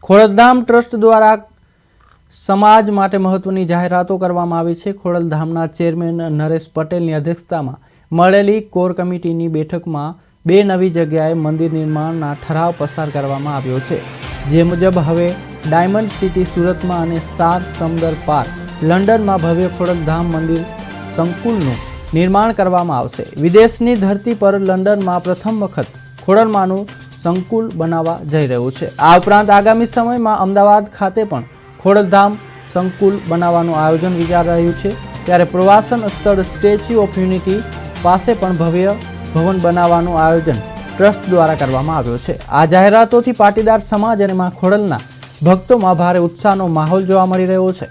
Khodaldham trust દ્વારા સમાજ માટે મહત્વની જાહેરાતો કરવામાં આવી છે। ખોડલધામના ચેરમેન નરેશ પટેલની અધ્યક્ષતામાં મળેલી કોર કમિટીની બેઠકમાં 2 નવી જગ્યાએ મંદિર નિર્માણના ઠરાવ પસાર કરવામાં આવ્યો છે। જે મુજબ હવે ડાયમંડ સિટી સુરતમાં અને 7 સમંદર પાર લંડનમાં ભવ્ય ખોડલધામ મંદિર સંકુલનું નિર્માણ કરવામાં આવશે। વિદેશની ધરતી પર લંડનમાં પ્રથમ વખત ખોડલમાનું સંકુલ બનાવવા જઈ રહ્યું છે। આ ઉપરાંત આગામી સમયમાં અમદાવાદ ખાતે પણ ખોડલધામ સંકુલ બનાવવાનું આયોજન વિચાર રહ્યું છે। ત્યારે પ્રવાસન સ્થળ સ્ટેચ્યુ ઓફ યુનિટી પાસે પણ ભવ્ય ભવન બનાવવાનું આયોજન ટ્રસ્ટ દ્વારા કરવામાં આવ્યું છે। આ જાહેરાતોથી પાટીદાર સમાજ અને માં ખોડલના ભક્તોમાં ભારે ઉત્સાહનો માહોલ જોવા મળી રહ્યો છે।